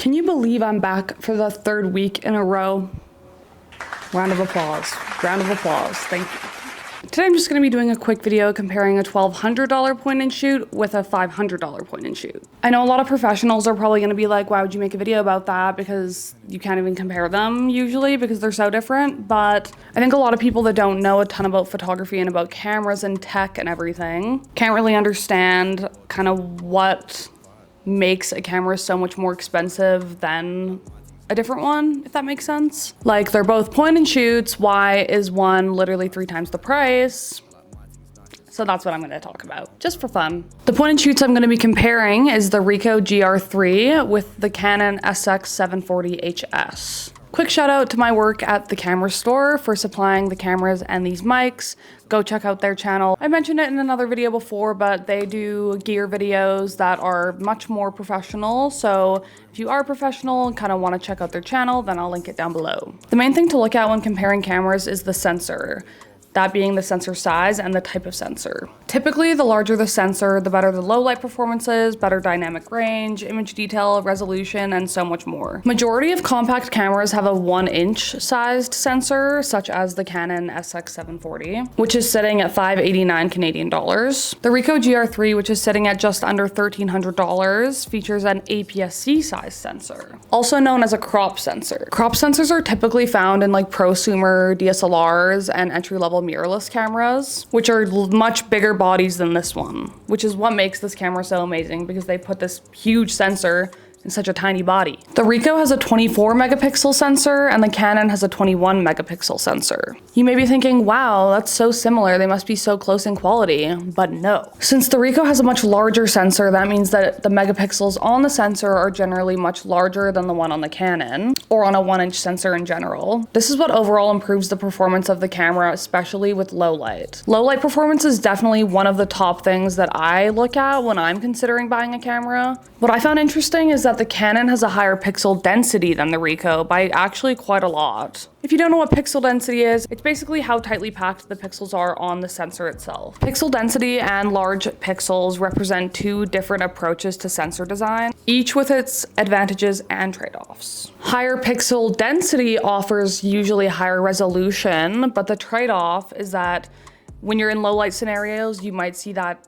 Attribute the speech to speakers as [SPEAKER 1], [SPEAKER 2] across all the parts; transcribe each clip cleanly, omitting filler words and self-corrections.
[SPEAKER 1] Can you believe I'm back for the third week in a row? Round of applause. Round of applause. Thank you. Today I'm just going to be doing a quick video comparing a $1,200 point and shoot with a $500 point and shoot. I know a lot of professionals are probably going to be like, why would you make a video about that? Because you can't even compare them usually because they're so different. But I think a lot of people that don't know a ton about photography and about cameras and tech and everything can't really understand kind of what makes a camera so much more expensive than a different one, if that makes sense. Like, they're both point and shoots. Why is one literally 3 times the price? So that's what I'm gonna talk about, just for fun. The point and shoots I'm gonna be comparing is the Ricoh GR III with the Canon SX740 HS. Quick shout out to my work at the camera store for supplying the cameras and these mics. Go check out their channel. I mentioned it in another video before, but they do gear videos that are much more professional. So if you are professional and kind of want to check out their channel, then I'll link it down below. The main thing to look at when comparing cameras is the sensor. That being the sensor size and the type of sensor. Typically, the larger the sensor, the better the low light performance is, better dynamic range, image detail, resolution, and so much more. Majority of compact cameras have a 1-inch sized sensor, such as the Canon SX740, which is sitting at $589 Canadian dollars. The Ricoh GR III, which is sitting at just under $1,300, features an APS-C size sensor, also known as a crop sensor. Crop sensors are typically found in like prosumer DSLRs and entry-level mirrorless cameras, which are much bigger bodies than this one, which is what makes this camera so amazing because they put this huge sensor in such a tiny body. The Ricoh has a 24 megapixel sensor and the Canon has a 21 megapixel sensor. You may be thinking, wow, that's so similar, they must be so close in quality, but no. Since the Ricoh has a much larger sensor, that means that the megapixels on the sensor are generally much larger than the one on the Canon, or on a 1-inch sensor in general. This is what overall improves the performance of the camera, especially with low light. Low light performance is definitely one of the top things that I look at when I'm considering buying a camera. What I found interesting is that the Canon has a higher pixel density than the Ricoh by actually quite a lot. If you don't know what pixel density is, it's basically how tightly packed the pixels are on the sensor itself. Pixel density and large pixels represent two different approaches to sensor design, each with its advantages and trade-offs. Higher pixel density offers usually higher resolution, but the trade-off is that when you're in low light scenarios, you might see that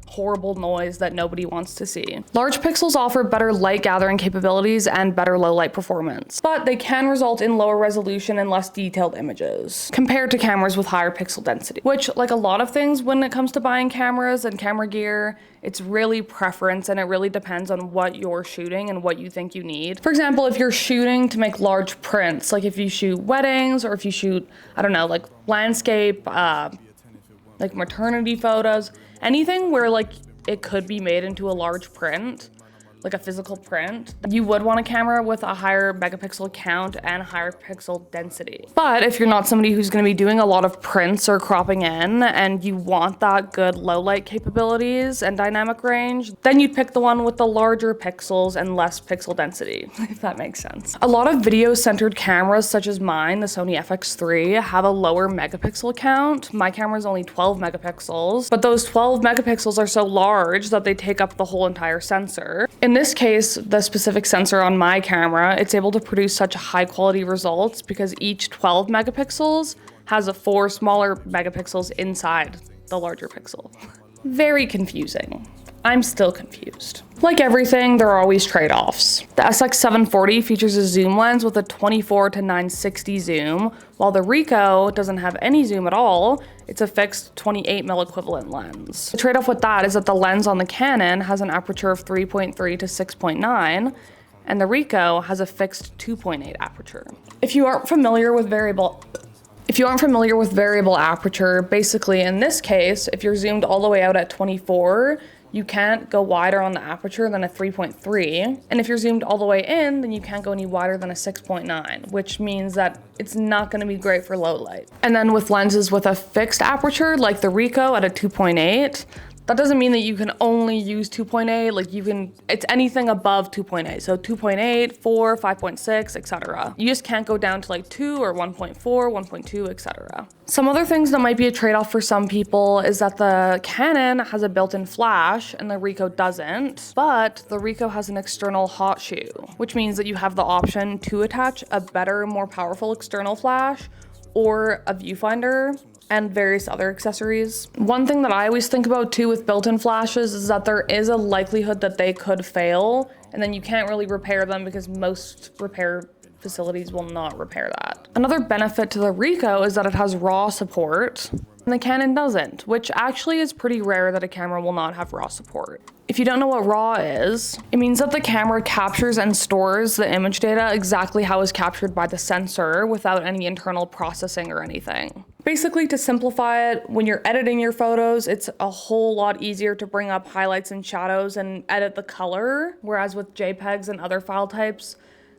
[SPEAKER 1] horrible noise that nobody wants to see. Large pixels offer better light gathering capabilities and better low light performance, but they can result in lower resolution and less detailed images compared to cameras with higher pixel density, which, like a lot of things when it comes to buying cameras and camera gear, it's really preference and it really depends on what you're shooting and what you think you need. For example, if you're shooting to make large prints, like if you shoot weddings or if you shoot, I don't know, like landscape, like maternity photos, anything where like it could be made into a large print, like a physical print, you would want a camera with a higher megapixel count and higher pixel density. But if you're not somebody who's going to be doing a lot of prints or cropping in and you want that good low light capabilities and dynamic range, then you'd pick the one with the larger pixels and less pixel density, if that makes sense. A lot of video-centered cameras such as mine, the Sony FX3, have a lower megapixel count. My camera is only 12 megapixels, but those 12 megapixels are so large that they take up the whole entire sensor. In this case, the specific sensor on my camera, it's able to produce such high quality results because each 12 megapixels has 4 smaller megapixels inside the larger pixel. Very confusing. I'm still confused. Like everything, there are always trade-offs. The SX740 features a zoom lens with a 24 to 960 zoom, while the Ricoh doesn't have any zoom at all. It's a fixed 28mm equivalent lens. The trade-off with that is that the lens on the Canon has an aperture of 3.3 to 6.9, and the Ricoh has a fixed 2.8 aperture. If you aren't familiar with variable aperture, basically in this case, if you're zoomed all the way out at 24, you can't go wider on the aperture than a 3.3. And if you're zoomed all the way in, then you can't go any wider than a 6.9, which means that it's not going to be great for low light. And then with lenses with a fixed aperture, like the Ricoh at a 2.8, That doesn't mean that you can only use 2.8, like it's anything above 2.8. So 2.8, 4, 5.6, etc. You just can't go down to like 2 or 1.4, 1.2, etc. Some other things that might be a trade-off for some people is that the Canon has a built-in flash and the Ricoh doesn't, but the Ricoh has an external hot shoe, which means that you have the option to attach a better, more powerful external flash or a viewfinder and various other accessories. One thing that I always think about too with built-in flashes is that there is a likelihood that they could fail, and then you can't really repair them because most repair facilities will not repair that. Another benefit to the Ricoh is that it has RAW support, and the Canon doesn't, which actually is pretty rare that a camera will not have RAW support. If you don't know what RAW is, it means that the camera captures and stores the image data exactly how it's captured by the sensor without any internal processing or anything. Basically, to simplify it, when you're editing your photos, it's a whole lot easier to bring up highlights and shadows and edit the color, whereas with JPEGs and other file types,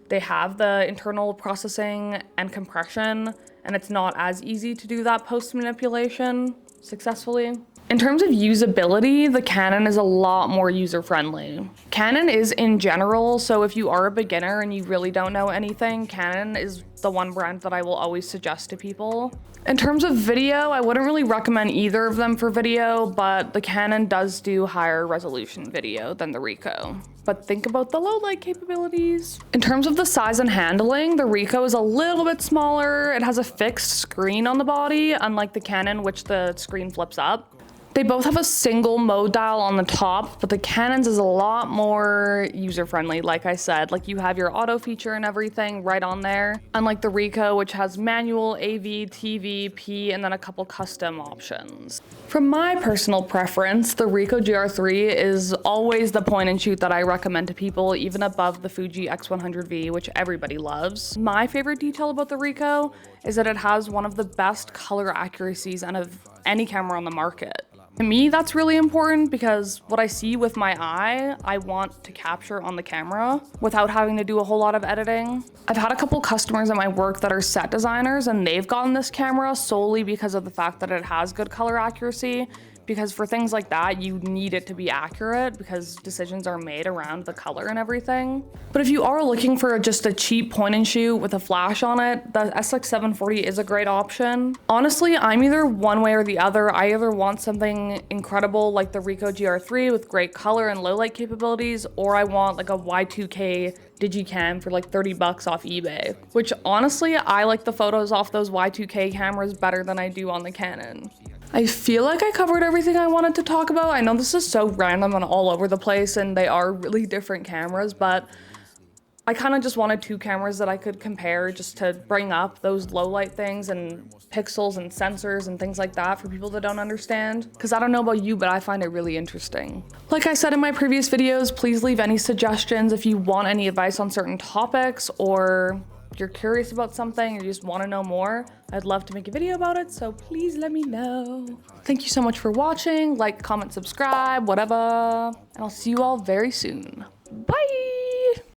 [SPEAKER 1] they have the internal processing and compression, and it's not as easy to do that post manipulation successfully. In terms of usability, the Canon is a lot more user-friendly. Canon is in general, so if you are a beginner and you really don't know anything, Canon is the one brand that I will always suggest to people. In terms of video, I wouldn't really recommend either of them for video, but the Canon does do higher resolution video than the Ricoh. But think about the low light capabilities. In terms of the size and handling, the Ricoh is a little bit smaller. It has a fixed screen on the body, unlike the Canon, which the screen flips up. They both have a single mode dial on the top, but the Canon's is a lot more user-friendly, like I said. Like, you have your auto feature and everything right on there, unlike the Ricoh, which has manual, AV, TV, P, and then a couple custom options. From my personal preference, the Ricoh GR III is always the point and shoot that I recommend to people, even above the Fuji X100V, which everybody loves. My favorite detail about the Ricoh is that it has one of the best color accuracies out of any camera on the market. To me, that's really important because what I see with my eye, I want to capture on the camera without having to do a whole lot of editing. I've had a couple customers at my work that are set designers, and they've gotten this camera solely because of the fact that it has good color accuracy. Because for things like that, you need it to be accurate because decisions are made around the color and everything. But if you are looking for just a cheap point and shoot with a flash on it, the SX740 is a great option. Honestly, I'm either one way or the other. I either want something incredible like the Ricoh GR III with great color and low light capabilities, or I want like a Y2K digicam for like 30 bucks off eBay, which honestly, I like the photos off those Y2K cameras better than I do on the Canon. I feel like I covered everything I wanted to talk about. I know this is so random and all over the place, and they are really different cameras, but I kind of just wanted two cameras that I could compare just to bring up those low light things and pixels and sensors and things like that for people that don't understand. Because I don't know about you, but I find it really interesting. Like I said in my previous videos, please leave any suggestions if you want any advice on certain topics, or you're curious about something or you just want to know more. I'd love to make a video about it, so please let me know. Thank you so much for watching. Like, comment, subscribe, whatever. And I'll see you all very soon. Bye!